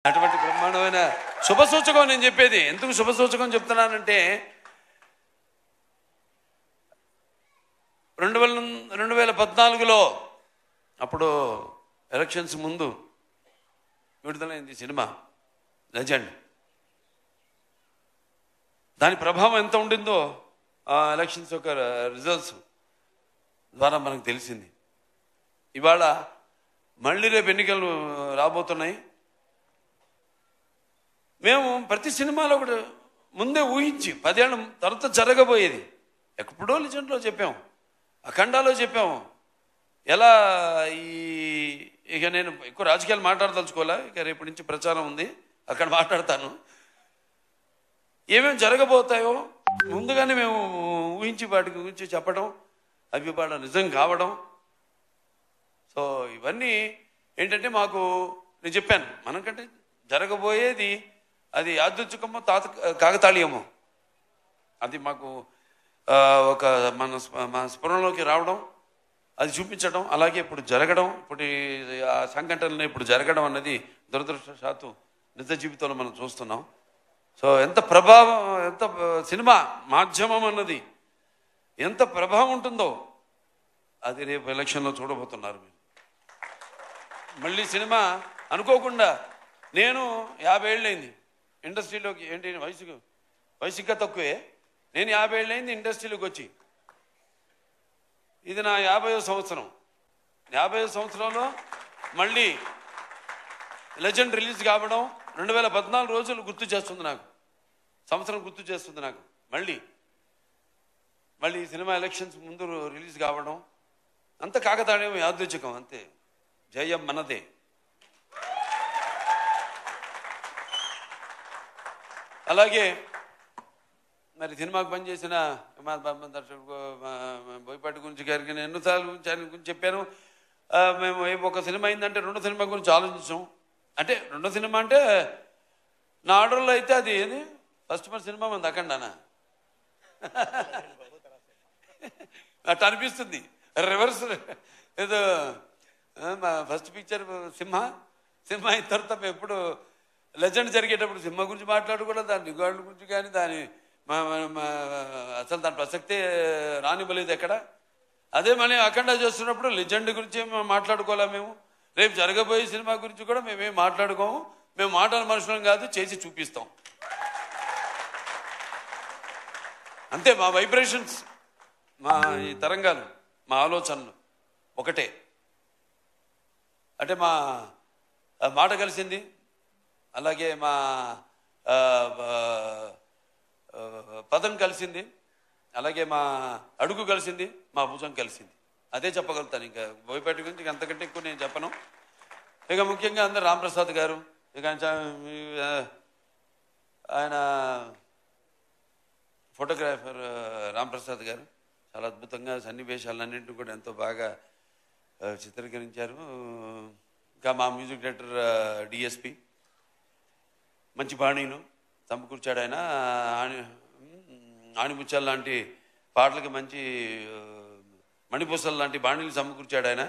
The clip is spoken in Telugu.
అటువంటి బ్రహ్మాండమైన శుభ సూచకం నేను చెప్పేది. ఎందుకు శుభ సూచకం చెప్తున్నానంటే 2014లో అప్పుడు ఎలక్షన్స్ ముందు విడుదలైంది సినిమా లెజెండ్. దాని ప్రభావం ఎంత ఉండిందో ఆ ఎలక్షన్స్ యొక్క రిజల్ట్స్ ద్వారా మనకు తెలిసింది. ఇవాళ మళ్ళీ రేపు ఎన్నికలు రాబోతున్నాయి. మేము ప్రతి సినిమాలో కూడా ముందే ఊహించి 10 ఏళ్ళ తర్వాత జరగబోయేది ఎప్పుడో లెజెండ్లో చెప్పాము, అఖండాలో చెప్పాము. ఎలా ఇక నేను ఎక్కువ రాజకీయాలు మాట్లాడదలుచుకోలే, ఇక రేపటి నుంచి ప్రచారం ఉంది, అక్కడ మాట్లాడతాను. ఏమేమి జరగబోతాయో ముందుగానే మేము ఊహించి వాటి గురించి చెప్పడం, అవి వాళ్ళ నిజం కావడం. సో ఇవన్నీ ఏంటంటే మాకు నేను చెప్పాను, మనకంటే జరగబోయేది అది యాదృచ్ఛికమో కాకతాళీయమో అది మాకు ఒక మన స్ఫురణలోకి రావడం, అది చూపించడం, అలాగే ఇప్పుడు జరగడం, ఇప్పుడు ఆ సంఘటనలు ఇప్పుడు జరగడం అన్నది దురదృష్టవశాత్తు నిజ జీవితంలో మనం చూస్తున్నాం. సో ఎంత ప్రభావం, ఎంత సినిమా మాధ్యమం అన్నది ఎంత ప్రభావం ఉంటుందో అది రేపు ఎలక్షన్లో చూడబోతున్నారు మీరు. మళ్ళీ సినిమా అనుకోకుండా నేను 50 ఏళ్ళైంది ఇండస్ట్రీలోకి, ఏంటి వయసు ఇంకా తక్కువే, నేను 50 ఏళ్ళైంది ఇండస్ట్రీలోకి వచ్చి. ఇది నా 50వ సంవత్సరం. 50వ సంవత్సరంలో మళ్ళీ లెజెండ్ రిలీజ్ కావడం 2014 రోజులు గుర్తు చేస్తుంది నాకు, సంవత్సరం గుర్తు చేస్తుంది నాకు. మళ్ళీ సినిమా ఎలక్షన్స్ ముందు రిలీజ్ కావడం అంత కాకతాళీయం, యాదృచ్ఛికం, అంతే. జయం మనదే. అలాగే మరి సినిమాకు పనిచేసిన దర్శకుడు బోయపాటి గురించి గారికి నేను ఎన్నోసార్లు ఆయన గురించి చెప్పాను. మేము ఒక సినిమా అయిందంటే 2వ సినిమా గురించి ఆలోచించాం. అంటే 2వ సినిమా అంటే నా ఆర్డర్లో అయితే అది ఏది ఫస్ట్ మన సినిమా మంది అఖండానా అట్లా అనిపిస్తుంది. రివర్స్ ఏదో ఫస్ట్ పిక్చర్ సింహ అయిన తర్వాత మేము ఎప్పుడు లెజెండ్ జరిగేటప్పుడు సినిమా గురించి మాట్లాడుకోవడం, దాని రికార్డుల గురించి కానీ దాని అసలు దాని ప్రసక్తే రానివ్వలేదు ఎక్కడ. అదే మనం అఖండ చేస్తున్నప్పుడు లెజెండ్ గురించి మాట్లాడుకోలే. మేము రేపు జరగబోయే సినిమా గురించి కూడా మేమేం మాట్లాడుకోము. మేము మాటల మనుషులం కాదు, చేసి చూపిస్తాం అంతే. మా వైబ్రేషన్స్, మా ఈ తరంగాలు, మా ఆలోచనలు ఒకటే. అంటే మా మాట కలిసింది, అలాగే మా పదం కలిసింది, అలాగే మా అడుగు కలిసింది, మా భుజం కలిసింది. అదే చెప్పగలుగుతాను. ఇంకా బోయపాటి గురించి అంతకంటే ఎక్కువ నేను చెప్పను. ఇక ముఖ్యంగా అందరు రాంప్రసాద్ గారు, ఇక ఆయన ఫోటోగ్రాఫర్ రాంప్రసాద్ గారు చాలా అద్భుతంగా సన్నివేశాలన్నింటినీ కూడా ఎంతో బాగా చిత్రీకరించారు. ఇంకా మా మ్యూజిక్ డైరెక్టర్ డిఎస్పి మంచి బాణీలు సమకూర్చాడు. ఆయన ఆణిముత్యాల లాంటి పాటలకి మంచి మణిపూసల లాంటి బాణీలు సమకూర్చాడు ఆయన.